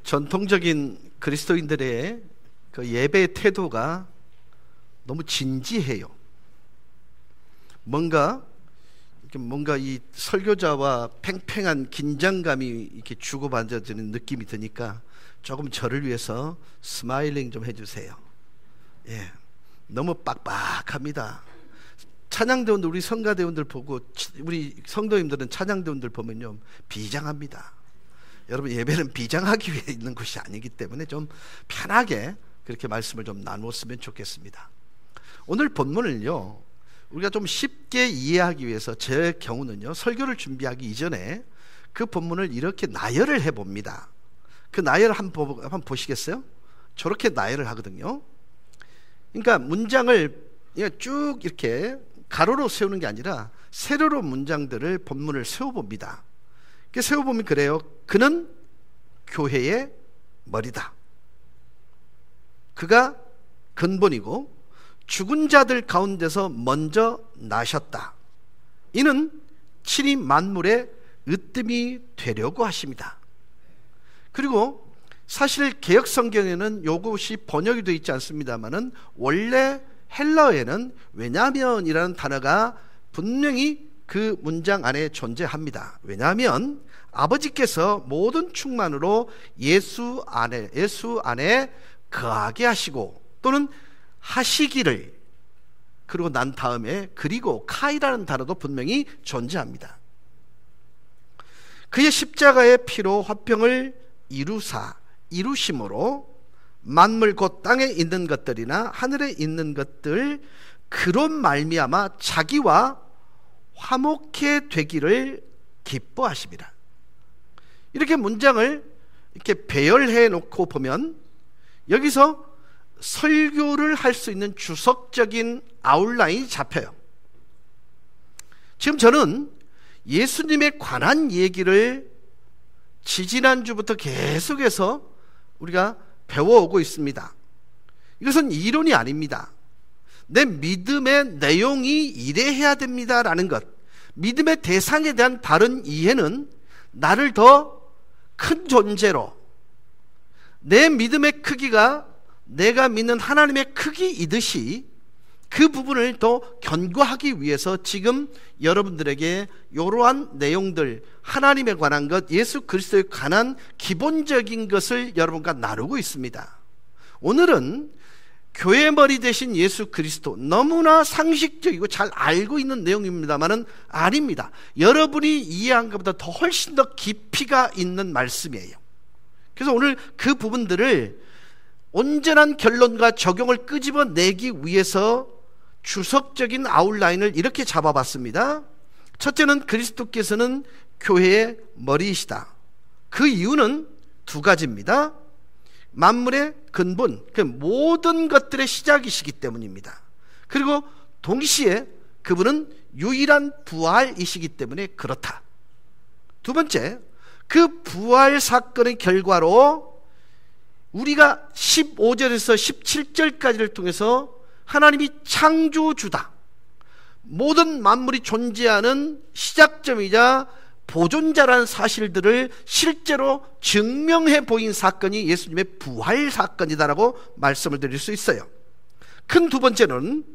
전통적인 그리스도인들의 그 예배 태도가 너무 진지해요. 뭔가 이 설교자와 팽팽한 긴장감이 이렇게 주고받아지는 느낌이 드니까 조금 저를 위해서 스마일링 좀 해주세요. 예, 너무 빡빡합니다. 찬양대원들, 우리 성가대원들 보고, 우리 성도님들은 찬양대원들 보면요 비장합니다. 여러분, 예배는 비장하기 위해 있는 것이 아니기 때문에 좀 편하게 그렇게 말씀을 좀 나누었으면 좋겠습니다. 오늘 본문을요 우리가 좀 쉽게 이해하기 위해서 제 경우는요 설교를 준비하기 이전에 그 본문을 이렇게 나열을 해봅니다. 그 나열을 한번 보시겠어요? 저렇게 나열을 하거든요. 그러니까 문장을 쭉 이렇게 가로로 세우는 게 아니라 세로로 문장들을 본문을 세워봅니다. 세워보면 그래요. 그는 교회의 머리다. 그가 근본이고 죽은 자들 가운데서 먼저 나셨다. 이는 친히 만물의 으뜸이 되려고 하십니다. 그리고 사실 개역 성경에는 이것이 번역이 되어 있지 않습니다만은 원래 헬라어에는 왜냐하면이라는 단어가 분명히 그 문장 안에 존재합니다. 왜냐하면 아버지께서 모든 충만으로 예수 안에 거하게 하시고 또는 하시기를, 그리고 난 다음에 그리고 카이라는 단어도 분명히 존재합니다. 그의 십자가의 피로 화평을 이루심으로 만물 곧 땅에 있는 것들이나 하늘에 있는 것들 그로 말미암아 자기와 화목해 되기를 기뻐하십니다. 이렇게 문장을 이렇게 배열해 놓고 보면 여기서 설교를 할 수 있는 주석적인 아웃라인이 잡혀요. 지금 저는 예수님에 관한 얘기를 지지난주부터 계속해서 우리가 배워오고 있습니다. 이것은 이론이 아닙니다. 내 믿음의 내용이 이래야 됩니다라는 것, 믿음의 대상에 대한 바른 이해는 나를 더 큰 존재로, 내 믿음의 크기가 내가 믿는 하나님의 크기이듯이 그 부분을 더 견고하기 위해서 지금 여러분들에게 이러한 내용들, 하나님에 관한 것, 예수 그리스도에 관한 기본적인 것을 여러분과 나누고 있습니다. 오늘은 교회 머리 대신 예수 그리스도, 너무나 상식적이고 잘 알고 있는 내용입니다만은 아닙니다. 여러분이 이해한 것보다 더 훨씬 더 깊이가 있는 말씀이에요. 그래서 오늘 그 부분들을 온전한 결론과 적용을 끄집어내기 위해서 주석적인 아웃라인을 이렇게 잡아봤습니다. 첫째는 그리스도께서는 교회의 머리이시다. 그 이유는 두 가지입니다. 만물의 근본, 그 모든 것들의 시작이시기 때문입니다. 그리고 동시에 그분은 유일한 부활이시기 때문에 그렇다. 두 번째, 그 부활 사건의 결과로 우리가 15절에서 17절까지를 통해서 하나님이 창조주다, 모든 만물이 존재하는 시작점이자 보존자라는 사실들을 실제로 증명해 보인 사건이 예수님의 부활 사건이다라고 말씀을 드릴 수 있어요. 큰 두 번째는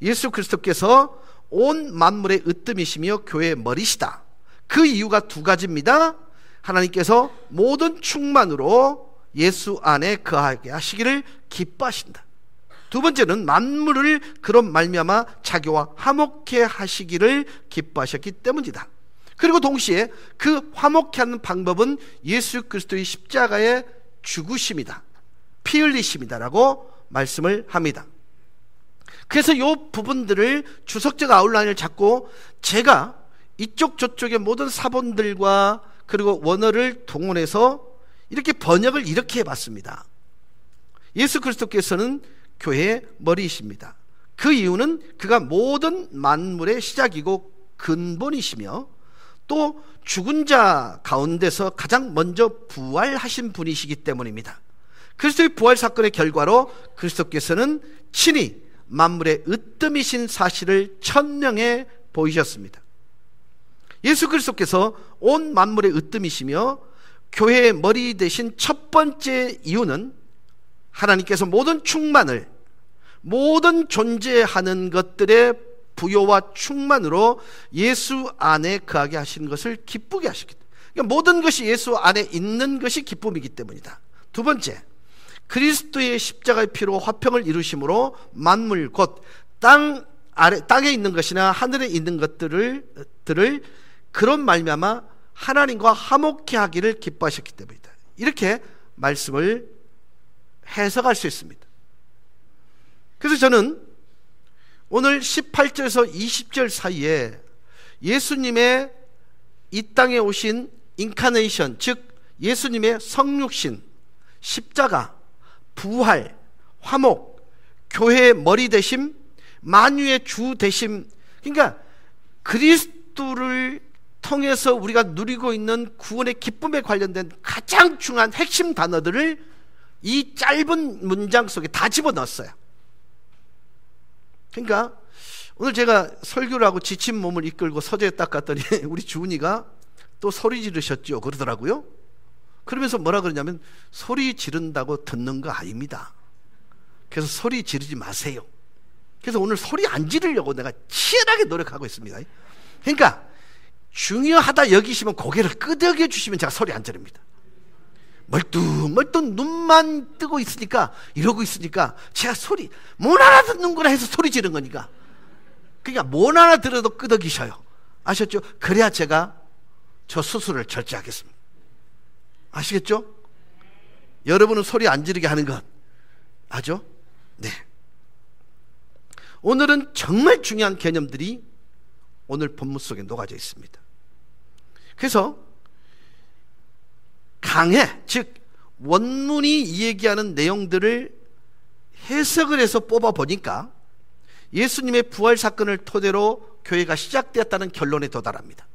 예수 그리스도께서 온 만물의 으뜸이시며 교회의 머리시다. 그 이유가 두 가지입니다. 하나님께서 모든 충만으로 예수 안에 거하게 하시기를 기뻐하신다. 두 번째는 만물을 그런 말미암아 자기와 화목해 하시기를 기뻐하셨기 때문이다. 그리고 동시에 그 화목해 하는 방법은 예수 그리스도의 십자가의 죽으심이다, 피 흘리심이다라고 말씀을 합니다. 그래서 이 부분들을 주석적 아웃라인을 잡고 제가 이쪽 저쪽의 모든 사본들과 그리고 원어를 동원해서 이렇게 번역을 이렇게 해봤습니다. 예수 그리스도께서는 교회의 머리이십니다. 그 이유는 그가 모든 만물의 시작이고 근본이시며 또 죽은 자 가운데서 가장 먼저 부활하신 분이시기 때문입니다. 그리스도의 부활 사건의 결과로 그리스도께서는 친히 만물의 으뜸이신 사실을 천명해 보이셨습니다. 예수 그리스도께서 온 만물의 으뜸이시며 교회의 머리 되신 첫 번째 이유는 하나님께서 모든 충만을, 모든 존재하는 것들의 부요와 충만으로 예수 안에 거하게 하시는 것을 기쁘게 하시기 때문에, 그러니까 모든 것이 예수 안에 있는 것이 기쁨이기 때문이다. 두 번째, 그리스도의 십자가의 피로 화평을 이루심으로 만물 곧 땅에 있는 것이나 하늘에 있는 것들을 그런 말미암아 하나님과 화목케 하기를 기뻐하셨기 때문이다. 이렇게 말씀을 해석할 수 있습니다. 그래서 저는 오늘 18절에서 20절 사이에 예수님의 이 땅에 오신 인카네이션, 즉 예수님의 성육신, 십자가, 부활, 화목, 교회의 머리 되심, 만유의 주 되심, 그러니까 그리스도를 통해서 우리가 누리고 있는 구원의 기쁨에 관련된 가장 중요한 핵심 단어들을 이 짧은 문장 속에 다 집어넣었어요. 그러니까 오늘 제가 설교를 하고 지친 몸을 이끌고 서재에 딱 갔더니 우리 주은이가 또 소리 지르셨죠 그러더라고요. 그러면서 뭐라 그러냐면, 소리 지른다고 듣는 거 아닙니다. 그래서 소리 지르지 마세요. 그래서 오늘 소리 안 지르려고 내가 치열하게 노력하고 있습니다. 그러니까 중요하다 여기시면 고개를 끄덕여 주시면 제가 소리 안 지릅니다. 멀뚱멀뚱 눈만 뜨고 있으니까, 이러고 있으니까 제가 소리 못 알아듣는구나 해서 소리 지른 거니까. 그러니까 못 알아들어도 끄덕이셔요. 아셨죠? 그래야 제가 저 수술을 절제하겠습니다. 아시겠죠? 여러분은 소리 안 지르게 하는 것 아죠? 네. 오늘은 정말 중요한 개념들이 오늘 본문 속에 녹아져 있습니다. 그래서 강해, 즉 원문이 얘기하는 내용들을 해석을 해서 뽑아보니까 예수님의 부활 사건을 토대로 교회가 시작되었다는 결론에 도달합니다.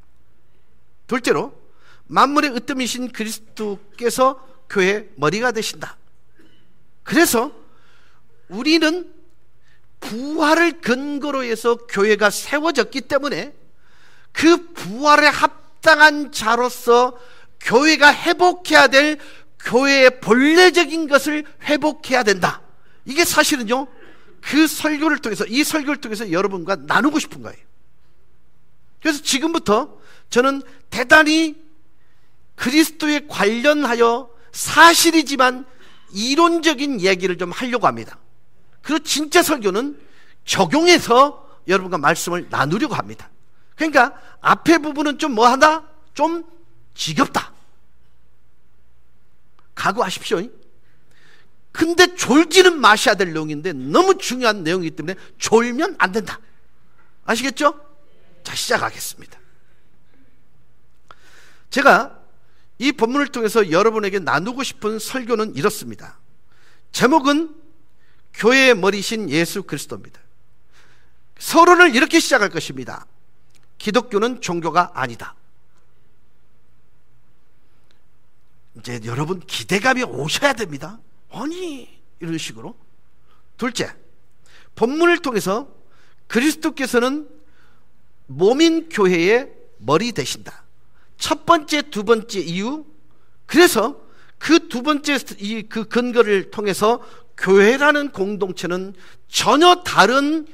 둘째로, 만물의 으뜸이신 그리스도께서 교회의 머리가 되신다. 그래서 우리는 부활을 근거로 해서 교회가 세워졌기 때문에 그 부활에 합당한 자로서 교회가 회복해야 될 교회의 본래적인 것을 회복해야 된다. 이게 사실은요, 그 설교를 통해서, 이 설교를 통해서 여러분과 나누고 싶은 거예요. 그래서 지금부터 저는 대단히 그리스도에 관련하여 사실이지만 이론적인 얘기를 좀 하려고 합니다. 그리고 진짜 설교는 적용해서 여러분과 말씀을 나누려고 합니다. 그러니까 앞에 부분은 좀 뭐하다? 좀 지겹다. 각오하십시오. 근데 졸지는 마셔야 될 내용인데 너무 중요한 내용이기 때문에 졸면 안 된다. 아시겠죠? 자, 시작하겠습니다. 제가 이 본문을 통해서 여러분에게 나누고 싶은 설교는 이렇습니다. 제목은 교회의 머리신 예수 그리스도입니다. 서론을 이렇게 시작할 것입니다. 기독교는 종교가 아니다. 이제 여러분 기대감이 오셔야 됩니다. 아니, 이런 식으로. 둘째, 본문을 통해서 그리스도께서는 몸인 교회의 머리 되신다. 첫 번째, 두 번째 이유. 그래서 그 두 번째 그 근거를 통해서 교회라는 공동체는 전혀 다른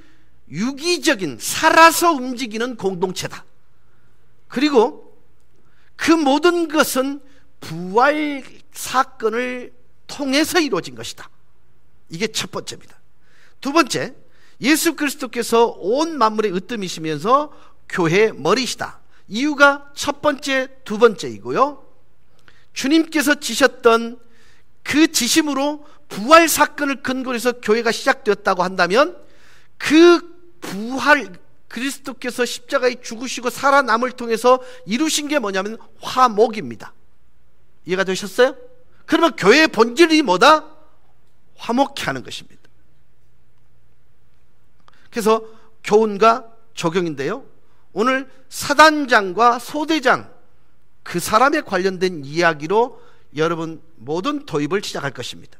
유기적인, 살아서 움직이는 공동체다. 그리고 그 모든 것은 부활 사건을 통해서 이루어진 것이다. 이게 첫 번째입니다. 두 번째, 예수 그리스도께서 온 만물의 으뜸이시면서 교회의 머리시다. 이유가 첫 번째, 두 번째이고요. 주님께서 지셨던 그 지심으로 부활 사건을 근거로 해서 교회가 시작되었다고 한다면 그 부활, 그리스도께서 십자가에 죽으시고 살아남을 통해서 이루신 게 뭐냐면 화목입니다. 이해가 되셨어요? 그러면 교회의 본질이 뭐다? 화목케 하는 것입니다. 그래서 교훈과 적용인데요, 오늘 사단장과 소대장, 그 사람에 관련된 이야기로 여러분 모든 도입을 시작할 것입니다.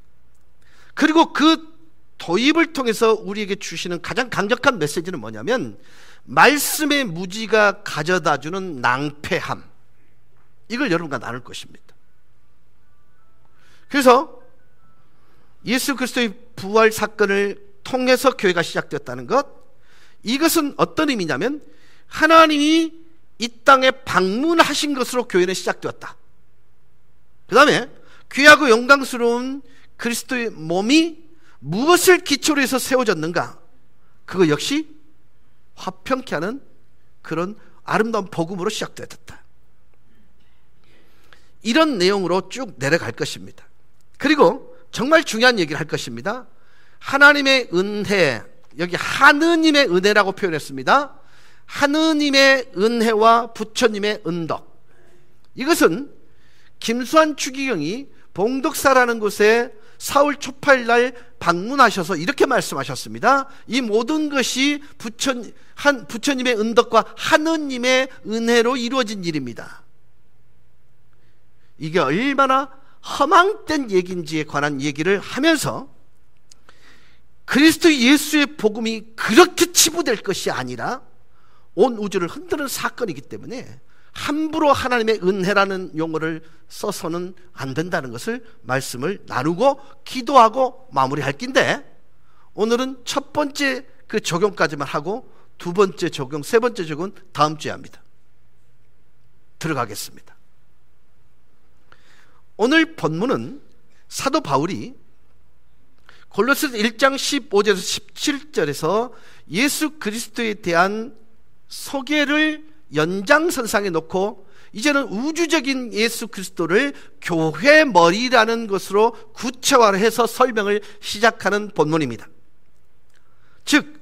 그리고 그 도입을 통해서 우리에게 주시는 가장 강력한 메시지는 뭐냐면 말씀의 무지가 가져다주는 낭패함, 이걸 여러분과 나눌 것입니다. 그래서 예수 그리스도의 부활 사건을 통해서 교회가 시작되었다는 것, 이것은 어떤 의미냐면 하나님이 이 땅에 방문하신 것으로 교회는 시작되었다. 그 다음에 귀하고 영광스러운 그리스도의 몸이 무엇을 기초로 해서 세워졌는가? 그거 역시 화평케 하는 그런 아름다운 복음으로 시작되었다. 이런 내용으로 쭉 내려갈 것입니다. 그리고 정말 중요한 얘기를 할 것입니다. 하나님의 은혜, 여기 하느님의 은혜라고 표현했습니다. 하느님의 은혜와 부처님의 은덕, 이것은 김수환 추기경이 봉덕사라는 곳에 4월 초파일 날 방문하셔서 이렇게 말씀하셨습니다. 이 모든 것이 부처님의 은덕과 하느님의 은혜로 이루어진 일입니다. 이게 얼마나 허망된 얘기인지에 관한 얘기를 하면서 그리스도 예수의 복음이 그렇게 치부될 것이 아니라 온 우주를 흔드는 사건이기 때문에 함부로 하나님의 은혜라는 용어를 써서는 안 된다는 것을 말씀을 나누고 기도하고 마무리할 긴데, 오늘은 첫 번째 그 적용까지만 하고 두 번째 적용, 세 번째 적용은 다음 주에 합니다. 들어가겠습니다. 오늘 본문은 사도 바울이 골로새서 1장 15절에서 17절에서 예수 그리스도에 대한 소개를 연장선상에 놓고 이제는 우주적인 예수 그리스도를 교회 머리라는 것으로 구체화해서 설명을 시작하는 본문입니다. 즉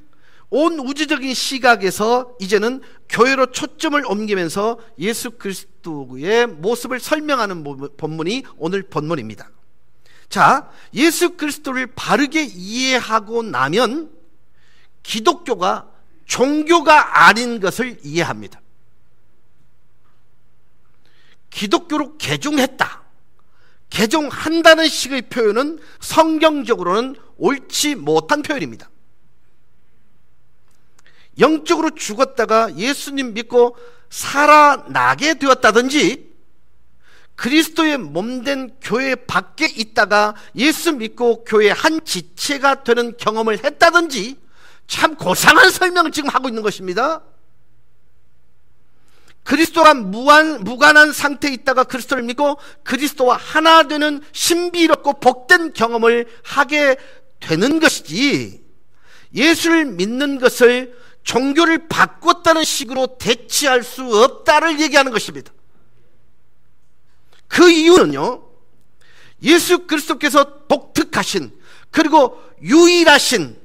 온 우주적인 시각에서 이제는 교회로 초점을 옮기면서 예수 그리스도의 모습을 설명하는 본문이 오늘 본문입니다. 자, 예수 그리스도를 바르게 이해하고 나면 기독교가 종교가 아닌 것을 이해합니다. 기독교로 개종했다, 개종한다는 식의 표현은 성경적으로는 옳지 못한 표현입니다. 영적으로 죽었다가 예수님 믿고 살아나게 되었다든지, 그리스도의 몸된 교회 밖에 있다가 예수 믿고 교회의 한 지체가 되는 경험을 했다든지, 참 고상한 설명을 지금 하고 있는 것입니다. 그리스도와 무관한 상태에 있다가 그리스도를 믿고 그리스도와 하나 되는 신비롭고 복된 경험을 하게 되는 것이지, 예수를 믿는 것을 종교를 바꿨다는 식으로 대치할 수 없다를 얘기하는 것입니다. 그 이유는요, 예수 그리스도께서 독특하신, 그리고 유일하신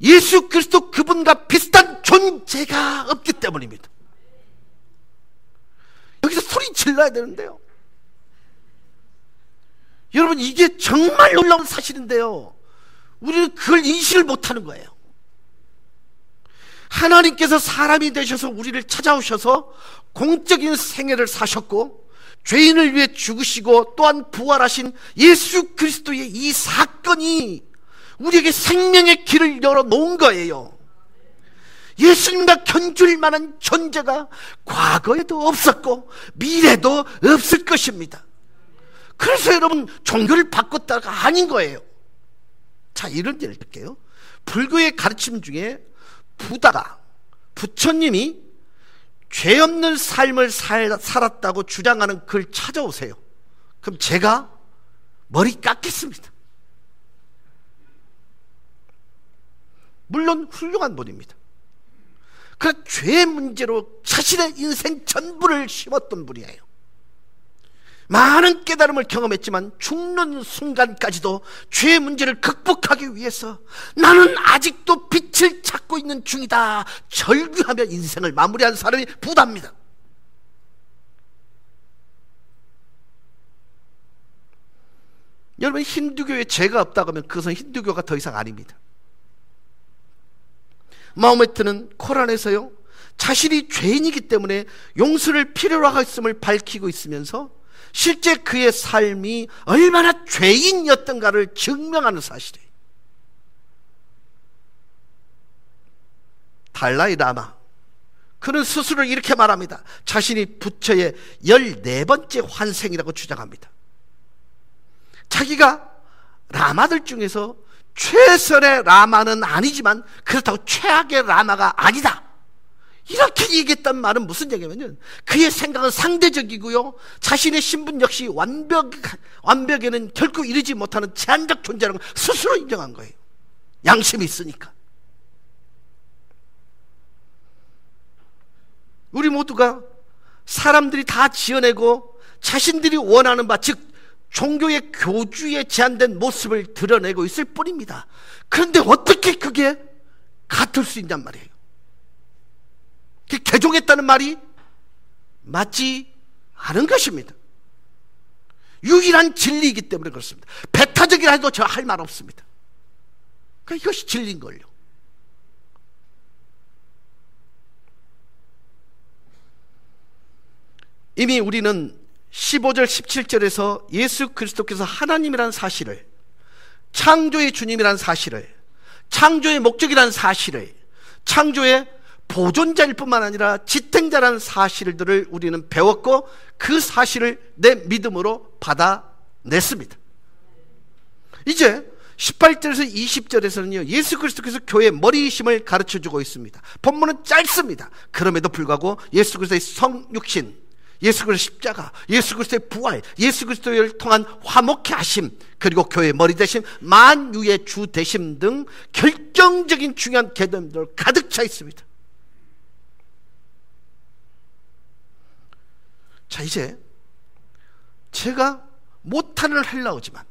예수 그리스도 그분과 비슷한 존재가 없기 때문입니다. 여기서 소리 질러야 되는데요, 여러분, 이게 정말 놀라운 사실인데요, 우리는 그걸 인식을 못하는 거예요. 하나님께서 사람이 되셔서 우리를 찾아오셔서 공적인 생애를 사셨고 죄인을 위해 죽으시고 또한 부활하신 예수 그리스도의 이 사건이 우리에게 생명의 길을 열어놓은 거예요. 예수님과 견줄 만한 존재가 과거에도 없었고 미래도 없을 것입니다. 그래서 여러분, 종교를 바꿨다가 아닌 거예요. 자, 이런 예를 들게요. 불교의 가르침 중에 부다가, 부처님이 죄 없는 삶을 살았다고 주장하는 글 찾아오세요. 그럼 제가 머리 깎겠습니다. 물론 훌륭한 분입니다. 그 죄의 문제로 자신의 인생 전부를 심었던 분이에요. 많은 깨달음을 경험했지만 죽는 순간까지도 죄의 문제를 극복하기 위해서 나는 아직도 빛을 찾고 있는 중이다 절규하며 인생을 마무리한 사람이 부다입니다. 여러분, 힌두교에 죄가 없다고 하면 그것은 힌두교가 더 이상 아닙니다. 마호메트는 코란에서요, 자신이 죄인이기 때문에 용서를 필요로 했음을 밝히고 있으면서 실제 그의 삶이 얼마나 죄인이었던가를 증명하는 사실이에요. 달라이 라마, 그는 스스로 이렇게 말합니다. 자신이 부처의 14번째 환생이라고 주장합니다. 자기가 라마들 중에서 최선의 라마는 아니지만 그렇다고 최악의 라마가 아니다, 이렇게 얘기했단 말은 무슨 얘기냐면 그의 생각은 상대적이고요, 자신의 신분 역시 완벽에는 결코 이르지 못하는 제한적 존재라는 걸 스스로 인정한 거예요. 양심이 있으니까. 우리 모두가 사람들이 다 지어내고 자신들이 원하는 바, 즉 종교의 교주에 제한된 모습을 드러내고 있을 뿐입니다. 그런데 어떻게 그게 같을 수 있냔 말이에요. 개종했다는 말이 맞지 않은 것입니다. 유일한 진리이기 때문에 그렇습니다. 배타적이라 해도 저 할 말 없습니다. 그러니까 이것이 진리인 걸요. 이미 우리는 15절 17절에서 예수 그리스도께서 하나님이라는 사실을, 창조의 주님이라는 사실을, 창조의 목적이라는 사실을, 창조의 보존자일 뿐만 아니라 지탱자라는 사실들을 우리는 배웠고 그 사실을 내 믿음으로 받아냈습니다. 이제 18절에서 20절에서는요, 예수 그리스도께서 교회의 머리이심을 가르쳐주고 있습니다. 본문은 짧습니다. 그럼에도 불구하고 예수 그리스도의 성육신, 예수 그리스도의 십자가, 예수 그리스도의 부활, 예수 그리스도를 통한 화목케 하심, 그리고 교회의 머리 되심, 만유의 주 되심 등 결정적인 중요한 개념들 가득 차 있습니다. 자, 이제 제가 못하는 헬라어지만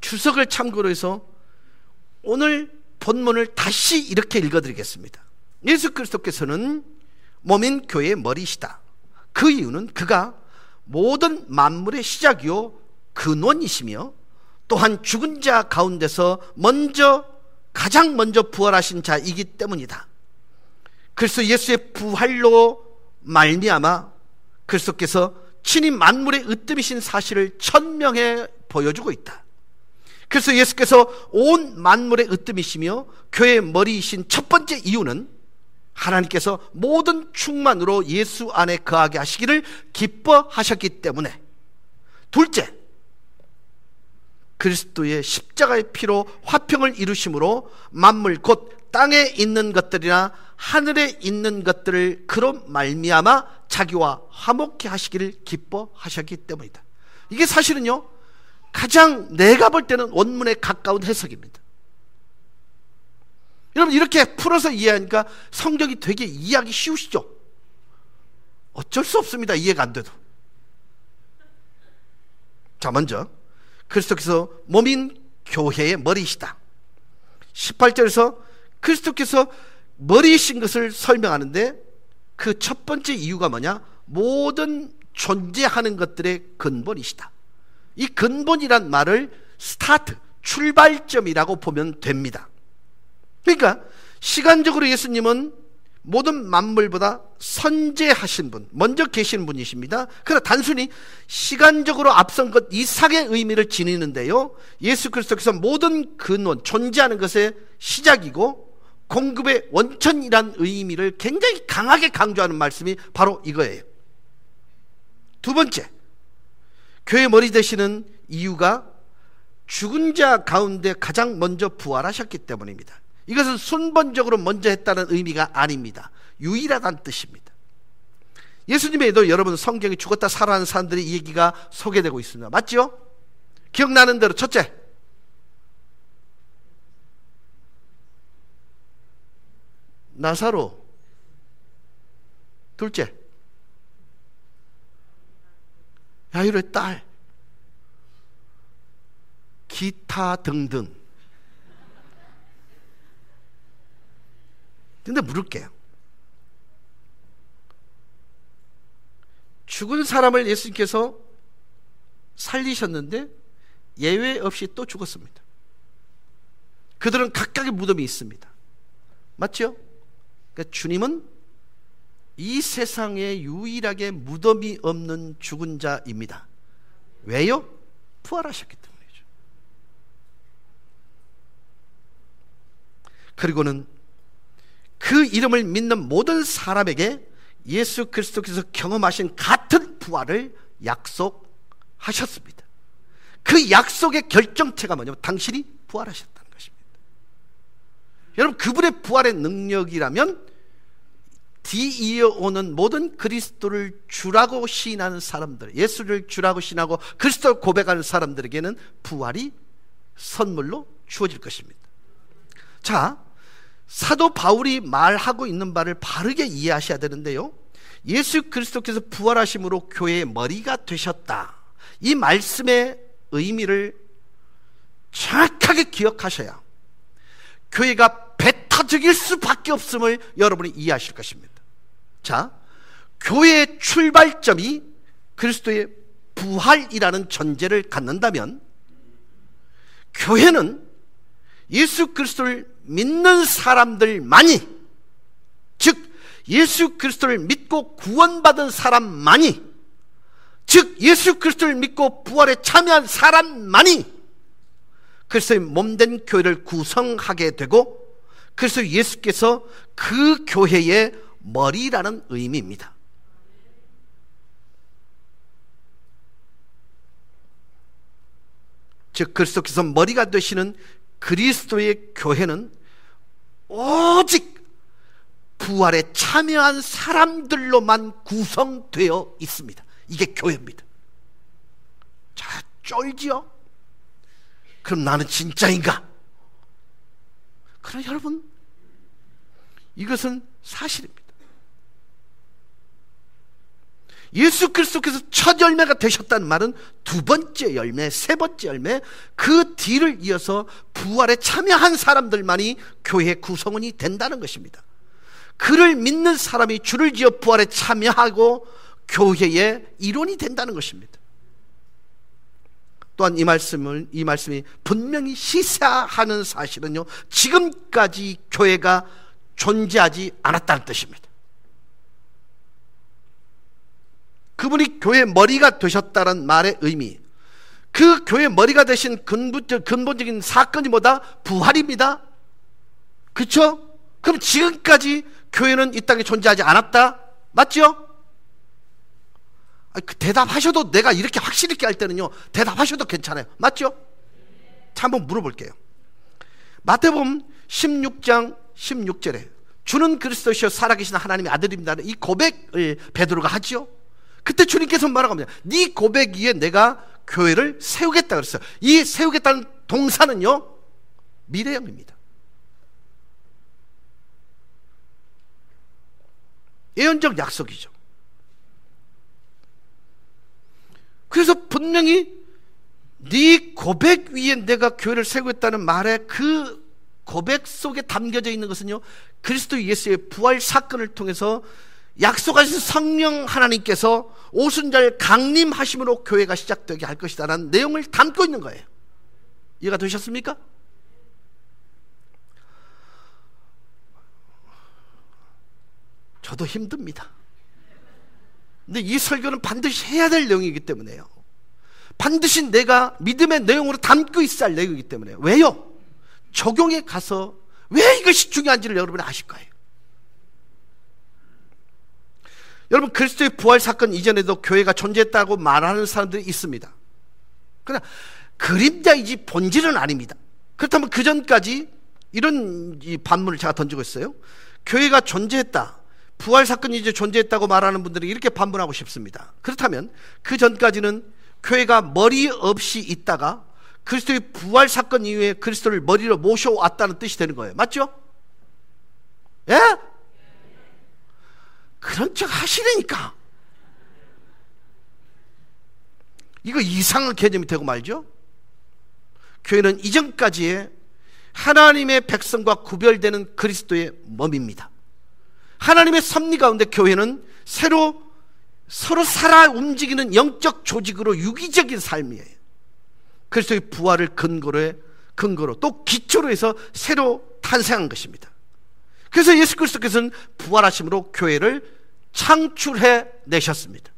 주석을 참고로 해서 오늘 본문을 다시 이렇게 읽어드리겠습니다. 예수 그리스도께서는 몸인 교회의 머리이시다. 그 이유는 그가 모든 만물의 시작이요 근원이시며 또한 죽은 자 가운데서 가장 먼저 부활하신 자이기 때문이다. 그래서 예수의 부활로 말미암아 그리스도께서 친히 만물의 으뜸이신 사실을 천명해 보여주고 있다. 그래서 예수께서 온 만물의 으뜸이시며 교회의 머리이신 첫 번째 이유는 하나님께서 모든 충만으로 예수 안에 거하게 하시기를 기뻐하셨기 때문에, 둘째, 그리스도의 십자가의 피로 화평을 이루심으로 만물 곧 땅에 있는 것들이나 하늘에 있는 것들을 그로 말미암아 자기와 화목케 하시기를 기뻐하셨기 때문이다. 이게 사실은요, 가장 내가 볼 때는 원문에 가까운 해석입니다. 여러분, 이렇게 풀어서 이해하니까 성경이 되게 이해하기 쉬우시죠? 어쩔 수 없습니다. 이해가 안 돼도. 자, 먼저 그리스도께서 몸인 교회의 머리이시다. 18절에서 그리스도께서 머리이신 것을 설명하는데 그 첫 번째 이유가 뭐냐? 모든 존재하는 것들의 근본이시다. 이 근본이란 말을 스타트, 출발점이라고 보면 됩니다. 그러니까 시간적으로 예수님은 모든 만물보다 선재하신 분, 먼저 계신 분이십니다. 그러나 단순히 시간적으로 앞선 것 이상의 의미를 지니는데요, 예수 그리스도께서 모든 근원, 존재하는 것의 시작이고 공급의 원천이란 의미를 굉장히 강하게 강조하는 말씀이 바로 이거예요. 두 번째, 교회 머리 되시는 이유가 죽은 자 가운데 가장 먼저 부활하셨기 때문입니다. 이것은 순번적으로 먼저 했다는 의미가 아닙니다. 유일하다는 뜻입니다. 예수님에도 여러분 성경에 죽었다 살아난 사람들의 이 얘기가 소개되고 있습니다. 맞죠? 기억나는 대로 첫째, 나사로. 둘째, 야이로의 딸. 기타 등등. 근데 물을게요. 죽은 사람을 예수님께서 살리셨는데 예외 없이 또 죽었습니다. 그들은 각각의 무덤이 있습니다. 맞죠? 그러니까 주님은 이 세상에 유일하게 무덤이 없는 죽은 자입니다. 왜요? 부활하셨기 때문이죠. 그리고는 그 이름을 믿는 모든 사람에게 예수 그리스도께서 경험하신 같은 부활을 약속하셨습니다. 그 약속의 결정체가 뭐냐면 당신이 부활하셨다는 것입니다. 여러분, 그분의 부활의 능력이라면 뒤이어오는 모든 그리스도를 주라고 시인하는 사람들, 예수를 주라고 시인하고 그리스도를 고백하는 사람들에게는 부활이 선물로 주어질 것입니다. 자, 사도 바울이 말하고 있는 바를 바르게 이해하셔야 되는데요, 예수 그리스도께서 부활하심으로 교회의 머리가 되셨다, 이 말씀의 의미를 정확하게 기억하셔야 교회가 배타적일 수밖에 없음을 여러분이 이해하실 것입니다. 자, 교회의 출발점이 그리스도의 부활이라는 전제를 갖는다면 교회는 예수 그리스도를 믿는 사람들만이, 즉 예수 그리스도를 믿고 구원받은 사람만이, 즉 예수 그리스도를 믿고 부활에 참여한 사람만이 그리스도의 몸된 교회를 구성하게 되고, 그래서 예수께서 그 교회의 머리라는 의미입니다. 즉 그리스도께서 머리가 되시는 그리스도의 교회는 오직 부활에 참여한 사람들로만 구성되어 있습니다. 이게 교회입니다. 자, 쫄지요? 그럼 나는 진짜인가? 그러나 여러분, 이것은 사실입니다. 예수 그리스도께서 첫 열매가 되셨다는 말은 두 번째 열매, 세 번째 열매, 그 뒤를 이어서 부활에 참여한 사람들만이 교회의 구성원이 된다는 것입니다. 그를 믿는 사람이 주를 지어 부활에 참여하고 교회의 일원이 된다는 것입니다. 또한 이 말씀이 분명히 시사하는 사실은요, 지금까지 교회가 존재하지 않았다는 뜻입니다. 그분이 교회의 머리가 되셨다는 말의 의미, 그 교회의 머리가 되신 근본적인 사건이 뭐다? 부활입니다. 그렇죠? 그럼 지금까지 교회는 이 땅에 존재하지 않았다? 맞죠? 대답하셔도, 내가 이렇게 확실 있게 할 때는요 대답하셔도 괜찮아요. 맞죠? 자, 한번 물어볼게요. 마태복음 16장 16절에 주는 그리스도시요 살아계신 하나님의 아들입니다는 이 고백을 베드로가 하죠. 그때 주님께서 뭐라고 합니다. 네 고백 위에 내가 교회를 세우겠다 그랬어요. 이 세우겠다는 동사는요 미래형입니다. 예언적 약속이죠. 그래서 분명히 네 고백 위에 내가 교회를 세우겠다는 말에 그 고백 속에 담겨져 있는 것은요, 그리스도 예수의 부활 사건을 통해서 약속하신 성령 하나님께서 오순절 강림하심으로 교회가 시작되게 할 것이다라는 내용을 담고 있는 거예요. 이해가 되셨습니까? 저도 힘듭니다. 근데 이 설교는 반드시 해야 될 내용이기 때문에요. 반드시 내가 믿음의 내용으로 담고 있어야 할 내용이기 때문에. 왜요? 적용에 가서 왜 이것이 중요한지를 여러분이 아실 거예요. 여러분, 그리스도의 부활 사건 이전에도 교회가 존재했다고 말하는 사람들이 있습니다. 그러나 그림자이지 본질은 아닙니다. 그렇다면 그 전까지 이런 이 반문을 제가 던지고 있어요. 교회가 존재했다, 부활 사건이 이제 존재했다고 말하는 분들이 이렇게 반문하고 싶습니다. 그렇다면 그 전까지는 교회가 머리 없이 있다가 그리스도의 부활 사건 이후에 그리스도를 머리로 모셔왔다는 뜻이 되는 거예요. 맞죠? 예? 그런 척 하시라니까. 이거 이상한 개념이 되고 말죠. 교회는 이전까지의 하나님의 백성과 구별되는 그리스도의 몸입니다. 하나님의 섭리 가운데 교회는 서로 살아 움직이는 영적 조직으로 유기적인 삶이에요. 그리스도의 부활을 근거로 또 기초로 해서 새로 탄생한 것입니다. 그래서 예수 그리스도께서는 부활하심으로 교회를 창출해 내셨습니다.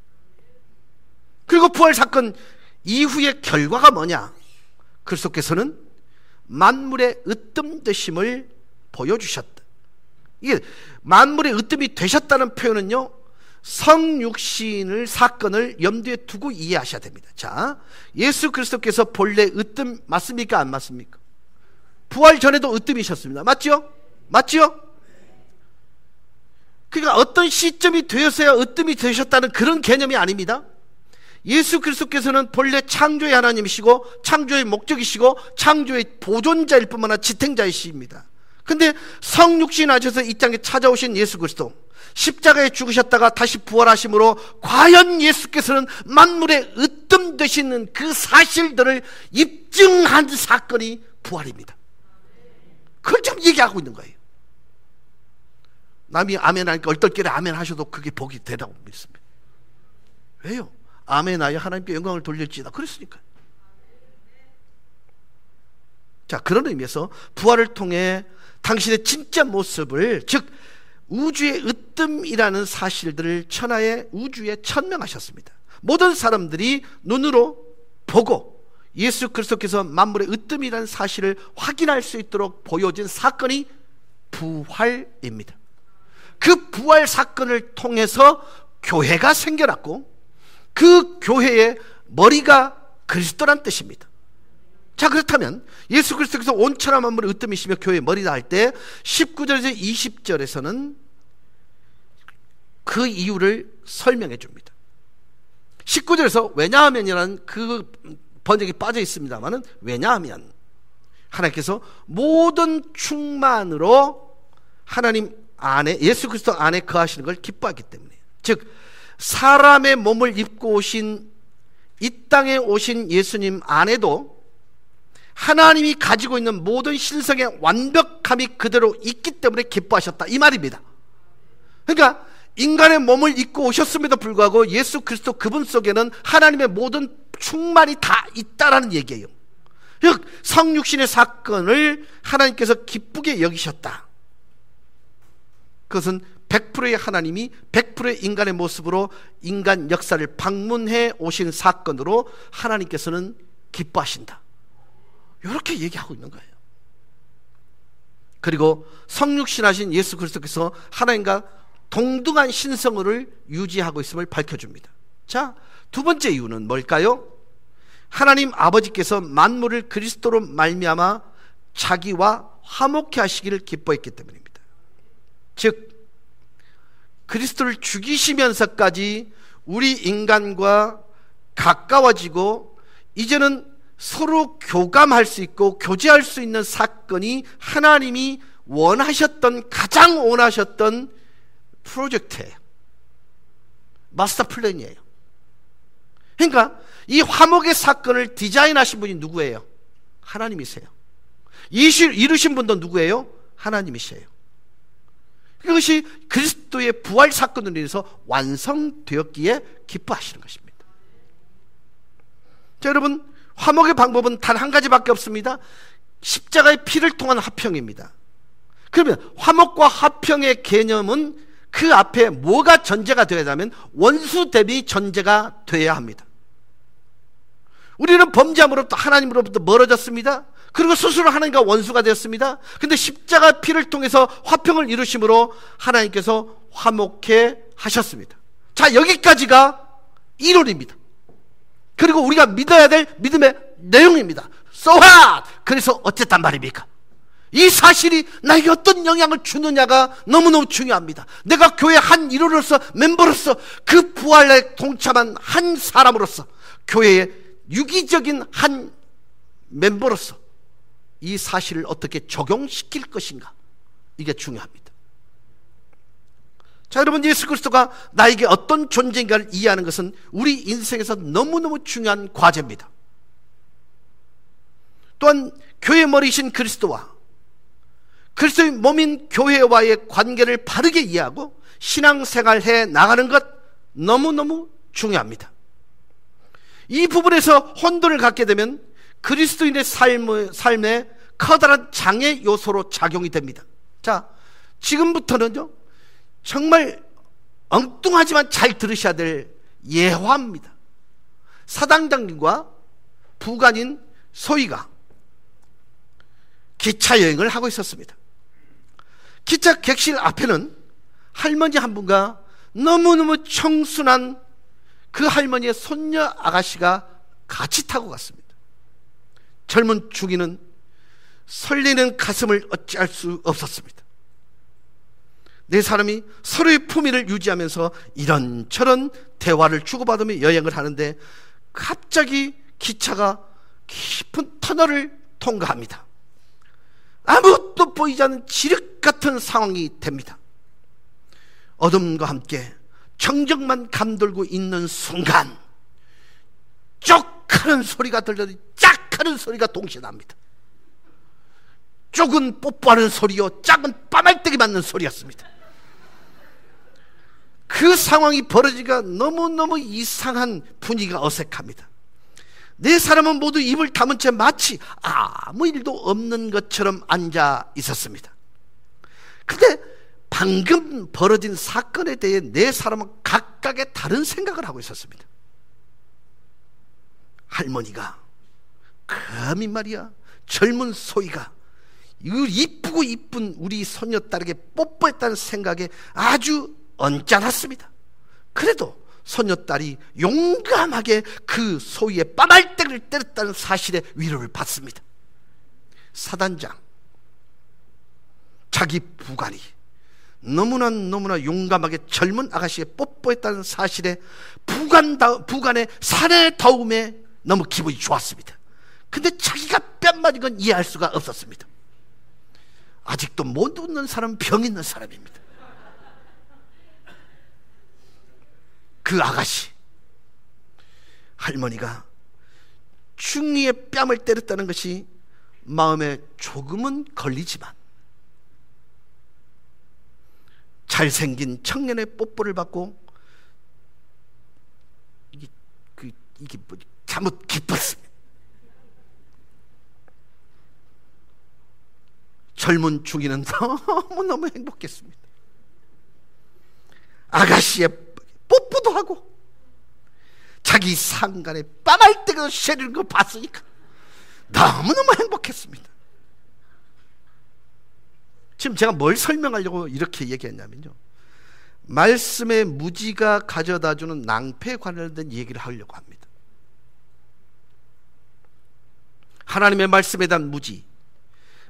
그리고 부활 사건 이후의 결과가 뭐냐? 그리스도께서는 만물의 으뜸 되심을 보여주셨다. 이게 만물의 으뜸이 되셨다는 표현은요, 성육신을 사건을 염두에 두고 이해하셔야 됩니다. 자, 예수 그리스도께서 본래 으뜸 맞습니까? 안 맞습니까? 부활 전에도 으뜸이셨습니다. 맞죠? 맞죠? 그러니까 어떤 시점이 되었어야 으뜸이 되셨다는 그런 개념이 아닙니다. 예수 그리스도께서는 본래 창조의 하나님이시고 창조의 목적이시고 창조의 보존자일 뿐만 아니라 지탱자이십니다. 근데 성육신 하셔서 이 땅에 찾아오신 예수 그리스도, 십자가에 죽으셨다가 다시 부활하심으로 과연 예수께서는 만물의 으뜸 되시는 그 사실들을 입증한 사건이 부활입니다. 그걸 지금 얘기하고 있는 거예요. 남이 아멘 하니까 얼떨결에 아멘 하셔도 그게 복이 되라고 믿습니다. 왜요? 아멘하여 하나님께 영광을 돌릴지다 그랬으니까요. 자, 그런 의미에서 부활을 통해 당신의 진짜 모습을, 즉 우주의 으뜸이라는 사실들을 천하의 우주에 천명하셨습니다. 모든 사람들이 눈으로 보고 예수 그리스도께서 만물의 으뜸이라는 사실을 확인할 수 있도록 보여진 사건이 부활입니다. 그 부활 사건을 통해서 교회가 생겨났고 그 교회의 머리가 그리스도란 뜻입니다. 자, 그렇다면 예수 그리스도께서 온 천하 만물의 으뜸이시며 교회의 머리다 할 때 19절에서 20절에서는 그 이유를 설명해 줍니다. 19절에서 왜냐하면이라는 그 번역이 빠져 있습니다만은, 왜냐하면 하나님께서 모든 충만으로 하나님 안에, 예수 그리스도 안에 거하시는 걸 기뻐하기 때문에, 즉 사람의 몸을 입고 오신 이 땅에 오신 예수님 안에도 하나님이 가지고 있는 모든 신성의 완벽함이 그대로 있기 때문에 기뻐하셨다, 이 말입니다. 그러니까 인간의 몸을 입고 오셨음에도 불구하고 예수 그리스도 그분 속에는 하나님의 모든 충만이 다 있다라는 얘기예요. 즉 성육신의 사건을 하나님께서 기쁘게 여기셨다. 그것은 100%의 하나님이 100%의 인간의 모습으로 인간 역사를 방문해 오신 사건으로 하나님께서는 기뻐하신다, 이렇게 얘기하고 있는 거예요. 그리고 성육신하신 예수 그리스도께서 하나님과 동등한 신성을 유지하고 있음을 밝혀줍니다. 자, 두 번째 이유는 뭘까요? 하나님 아버지께서 만물을 그리스도로 말미암아 자기와 화목케 하시기를 기뻐했기 때문입니다. 즉 그리스도를 죽이시면서까지 우리 인간과 가까워지고 이제는 서로 교감할 수 있고 교제할 수 있는 사건이 하나님이 원하셨던, 가장 원하셨던 프로젝트예요. 마스터 플랜이에요. 그러니까 이 화목의 사건을 디자인하신 분이 누구예요? 하나님이세요. 이루신 분도 누구예요? 하나님이세요. 그것이 그리스도의 부활 사건으로 인해서 완성되었기에 기뻐하시는 것입니다. 자, 여러분, 화목의 방법은 단 한 가지밖에 없습니다. 십자가의 피를 통한 화평입니다. 그러면 화목과 화평의 개념은 그 앞에 뭐가 전제가 되어야 하면 원수 대비 전제가 되어야 합니다. 우리는 범죄함으로부터, 하나님으로부터 멀어졌습니다. 그리고 스스로 하나님과 원수가 되었습니다. 근데 십자가 피를 통해서 화평을 이루심으로 하나님께서 화목해 하셨습니다. 자, 여기까지가 이론입니다. 그리고 우리가 믿어야 될 믿음의 내용입니다. So what? 그래서 어쨌단 말입니까? 이 사실이 나에게 어떤 영향을 주느냐가 너무너무 중요합니다. 내가 교회 한 일원으로서, 멤버로서, 그 부활에 동참한 한 사람으로서, 교회의 유기적인 한 멤버로서 이 사실을 어떻게 적용시킬 것인가, 이게 중요합니다. 자, 여러분, 예수 그리스도가 나에게 어떤 존재인가를 이해하는 것은 우리 인생에서 너무너무 중요한 과제입니다. 또한 교회 머리이신 그리스도와 그리스도의 몸인 교회와의 관계를 바르게 이해하고 신앙생활해 나가는 것 너무너무 중요합니다. 이 부분에서 혼돈을 갖게 되면 그리스도인의 삶에 커다란 장애 요소로 작용이 됩니다. 자, 지금부터는요, 정말 엉뚱하지만 잘 들으셔야 될 예화입니다. 사당장님과 부관인 소희가 기차 여행을 하고 있었습니다. 기차 객실 앞에는 할머니 한 분과 너무너무 청순한 그 할머니의 손녀 아가씨가 같이 타고 갔습니다. 젊은 중이는 설레는 가슴을 어찌할 수 없었습니다. 네 사람이 서로의 품위를 유지하면서 이런저런 대화를 주고받으며 여행을 하는데 갑자기 기차가 깊은 터널을 통과합니다. 아무것도 보이지 않는 지륵 같은 상황이 됩니다. 어둠과 함께 정적만 감돌고 있는 순간 쪽 하는 소리가 들려도 짝 하는 소리가 동시에 납니다. 쪽은 뽀뽀하는 소리요, 짝은 빠말때기 맞는 소리였습니다. 그 상황이 벌어지니까 너무너무 이상한 분위기가 어색합니다. 네 사람은 모두 입을 다문 채 마치 아무 일도 없는 것처럼 앉아 있었습니다. 근데 방금 벌어진 사건에 대해 네 사람은 각각의 다른 생각을 하고 있었습니다. 할머니가 감히 말이야 젊은 소희가 이쁘고 이쁜 우리 손녀딸에게 뽀뽀했다는 생각에 아주 언짢았습니다. 그래도 손녀딸이 용감하게 그 소희의 빠말대를 때렸다는 사실에 위로를 받습니다. 사단장, 자기 부관이 너무나 용감하게 젊은 아가씨에 뽀뽀했다는 사실에 부관의 사내다움에 너무 기분이 좋았습니다. 근데 자기가 뺨 맞은 건 이해할 수가 없었습니다. 아직도 못 웃는 사람은 병 있는 사람입니다. 그 아가씨, 할머니가 중이의 뺨을 때렸다는 것이 마음에 조금은 걸리지만 잘생긴 청년의 뽀뽀를 받고 이게 뭐 잘못 기뻤습니다. 젊은 중이는 너무너무 행복했습니다. 아가씨의 뽀뽀도 하고 자기 상간에 빠말때가 쉐리는 걸 봤으니까 너무너무 행복했습니다. 지금 제가 뭘 설명하려고 이렇게 얘기했냐면요, 말씀의 무지가 가져다주는 낭패에 관련된 얘기를 하려고 합니다. 하나님의 말씀에 대한 무지,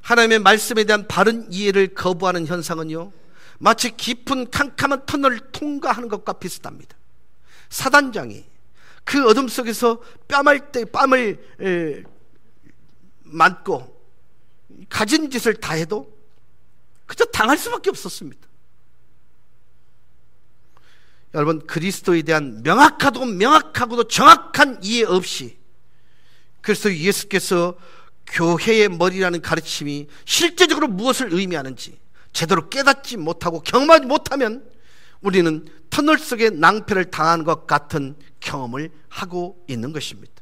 하나님의 말씀에 대한 바른 이해를 거부하는 현상은요, 마치 깊은 캄캄한 터널을 통과하는 것과 비슷합니다. 사단장이 그 어둠 속에서 뺨을 맞고 가진 짓을 다 해도 그저 당할 수밖에 없었습니다. 여러분, 그리스도에 대한 명확하고도 정확한 이해 없이 그래서 예수께서 교회의 머리라는 가르침이 실제적으로 무엇을 의미하는지 제대로 깨닫지 못하고 경험하지 못하면 우리는 터널 속에 낭패를 당한 것 같은 경험을 하고 있는 것입니다.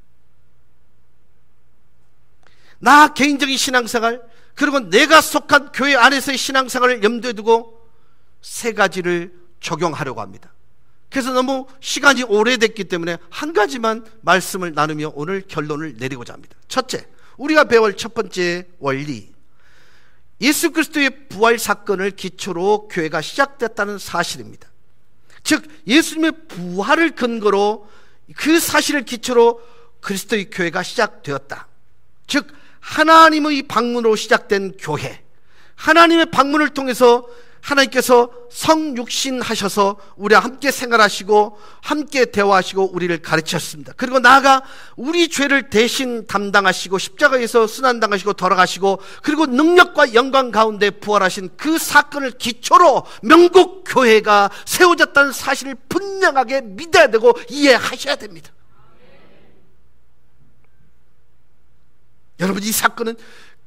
나 개인적인 신앙생활, 그리고 내가 속한 교회 안에서의 신앙생활을 염두에 두고 세 가지를 적용하려고 합니다. 그래서 너무 시간이 오래됐기 때문에 한 가지만 말씀을 나누며 오늘 결론을 내리고자 합니다. 첫째, 우리가 배울 첫 번째 원리, 예수 그리스도의 부활 사건을 기초로 교회가 시작됐다는 사실입니다. 즉 예수님의 부활을 근거로 그 사실을 기초로 그리스도의 교회가 시작되었다. 즉 하나님의 방문으로 시작된 교회, 하나님의 방문을 통해서 하나님께서 성육신하셔서 우리와 함께 생활하시고 함께 대화하시고 우리를 가르치셨습니다. 그리고 나아가 우리 죄를 대신 담당하시고 십자가에서 순환당하시고 돌아가시고 그리고 능력과 영광 가운데 부활하신 그 사건을 기초로 명국 교회가 세워졌다는 사실을 분명하게 믿어야 되고 이해하셔야 됩니다. 여러분, 이 사건은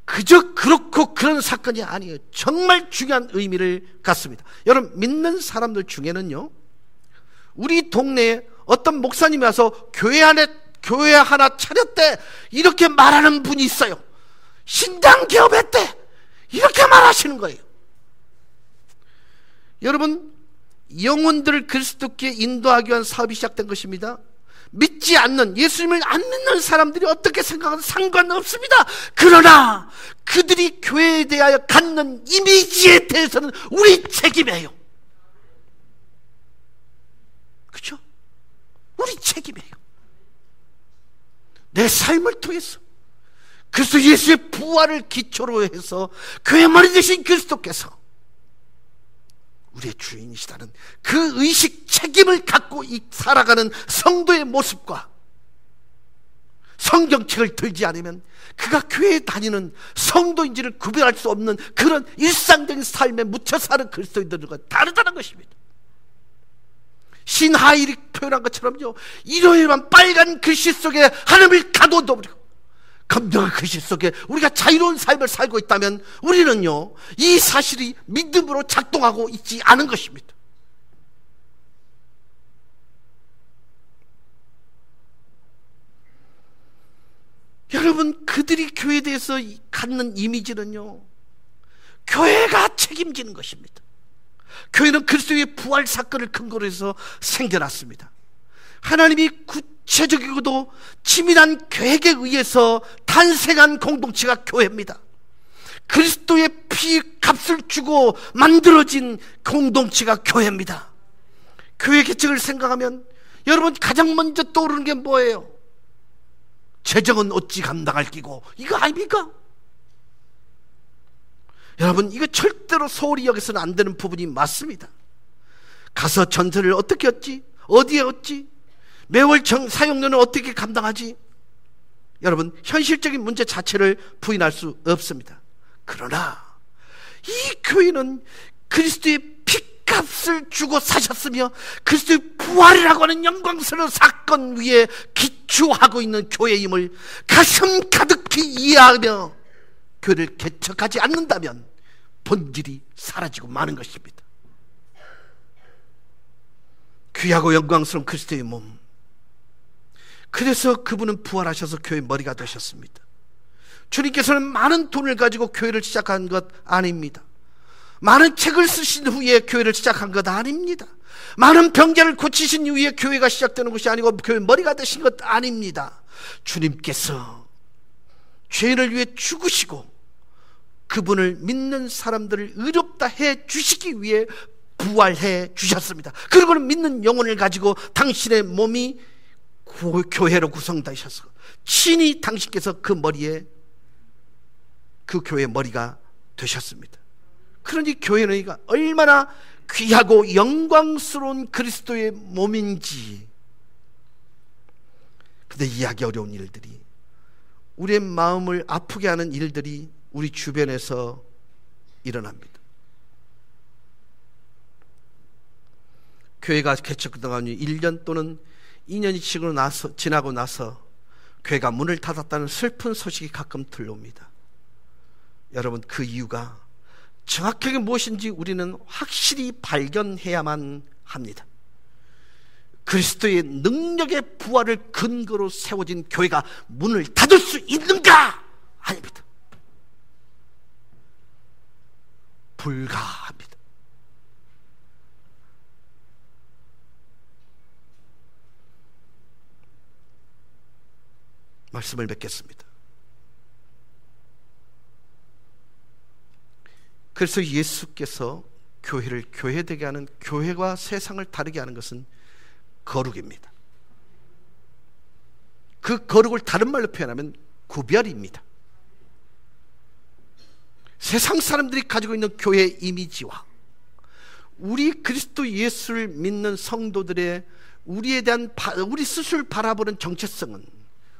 그저 그렇고 그런 사건이 아니에요. 정말 중요한 의미를 갖습니다. 여러분, 믿는 사람들 중에는요, 우리 동네에 어떤 목사님이 와서 교회 하나 차렸대 이렇게 말하는 분이 있어요. 신당 개업했대 이렇게 말하시는 거예요. 여러분, 영혼들을 그리스도께 인도하기 위한 사업이 시작된 것입니다. 믿지 않는, 예수님을 안 믿는 사람들이 어떻게 생각하든 상관없습니다. 그러나 그들이 교회에 대하여 갖는 이미지에 대해서는 우리 책임이에요. 그렇죠? 우리 책임이에요. 내 삶을 통해서 그리스도 예수의 부활을 기초로 해서 교회 머리 되신 그리스도께서 우리의 주인이시다는 그 의식, 책임을 갖고 살아가는 성도의 모습과 성경책을 들지 않으면 그가 교회에 다니는 성도인지를 구별할 수 없는 그런 일상적인 삶에 묻혀 사는 그리스도인들과 다르다는 것입니다. 신하일이 표현한 것처럼요, 일요일만 빨간 글씨 속에 하나님을 가둬둬버리고 검정한 글씨 속에 우리가 자유로운 삶을 살고 있다면 우리는요, 이 사실이 믿음으로 작동하고 있지 않은 것입니다. 여러분, 그들이 교회에 대해서 갖는 이미지는요, 교회가 책임지는 것입니다. 교회는 그리스도의 부활 사건을 근거로 해서 생겨났습니다. 하나님이 구체적이고도 치밀한 계획에 의해서 탄생한 공동체가 교회입니다. 그리스도의 피 값을 주고 만들어진 공동체가 교회입니다. 교회 개척을 생각하면 여러분 가장 먼저 떠오르는 게 뭐예요? 재정은 어찌 감당할 끼고, 이거 아닙니까? 여러분, 이거 절대로 소홀히 여기서는 안 되는 부분이 맞습니다. 가서 전세를 어떻게 얻지? 어디에 얻지? 매월 사용료는 어떻게 감당하지? 여러분, 현실적인 문제 자체를 부인할 수 없습니다. 그러나 이 교회는 그리스도의 피값을 주고 사셨으며 그리스도의 부활이라고 하는 영광스러운 사건 위에 기초하고 있는 교회임을 가슴 가득히 이해하며 교회를 개척하지 않는다면 본질이 사라지고 마는 것입니다. 귀하고 영광스러운 그리스도의 몸, 그래서 그분은 부활하셔서 교회의 머리가 되셨습니다. 주님께서는 많은 돈을 가지고 교회를 시작한 것 아닙니다. 많은 책을 쓰신 후에 교회를 시작한 것 아닙니다. 많은 병자를 고치신 후에 교회가 시작되는 것이 아니고 교회 머리가 되신 것 아닙니다. 주님께서 죄인을 위해 죽으시고 그분을 믿는 사람들을 의롭다 해 주시기 위해 부활해 주셨습니다. 그리고는 믿는 영혼을 가지고 당신의 몸이 교회로 구성되셔서 친히 당신께서 그 머리에, 그 교회의 머리가 되셨습니다. 그러니 교회는 얼마나 귀하고 영광스러운 그리스도의 몸인지. 근데 이해하기 어려운 일들이, 우리의 마음을 아프게 하는 일들이 우리 주변에서 일어납니다. 교회가 개척되고 1년 또는 2년이 지나고 나서 교회가 문을 닫았다는 슬픈 소식이 가끔 들려옵니다. 여러분, 그 이유가 정확하게 무엇인지 우리는 확실히 발견해야만 합니다. 그리스도의 능력의 부활을 근거로 세워진 교회가 문을 닫을 수 있는가? 아닙니다. 불가합니다. 말씀을 맺겠습니다. 그래서 예수께서 교회를 교회되게 하는, 교회와 세상을 다르게 하는 것은 거룩입니다. 그 거룩을 다른 말로 표현하면 구별입니다. 세상 사람들이 가지고 있는 교회의 이미지와 우리 그리스도 예수를 믿는 성도들의 우리에 대한 우리 스스로를 바라보는 정체성은,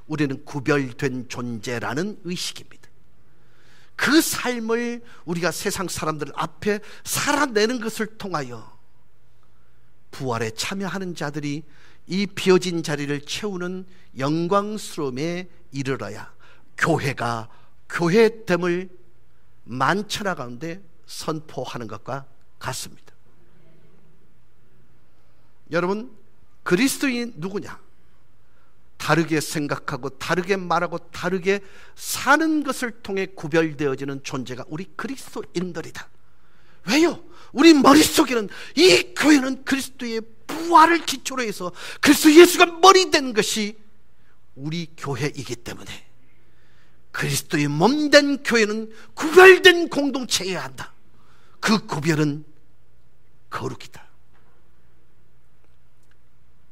우리는 구별된 존재라는 의식입니다. 그 삶을 우리가 세상 사람들 앞에 살아내는 것을 통하여 부활에 참여하는 자들이 이 비어진 자리를 채우는 영광스러움에 이르러야 교회가 교회됨을 만천하 가운데 선포하는 것과 같습니다. 여러분, 그리스도인이 누구냐? 다르게 생각하고 다르게 말하고 다르게 사는 것을 통해 구별되어지는 존재가 우리 그리스도인들이다. 왜요? 우리 머릿속에는 이 교회는 그리스도의 부활을 기초로 해서 그리스도 예수가 머리 된 것이 우리 교회이기 때문에 그리스도의 몸 된 교회는 구별된 공동체여야 한다. 그 구별은 거룩이다.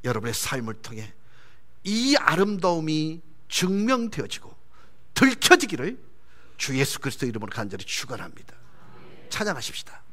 여러분의 삶을 통해 이 아름다움이 증명되어지고 들켜지기를 주 예수 그리스도 이름으로 간절히 축원합니다. 찬양하십시다.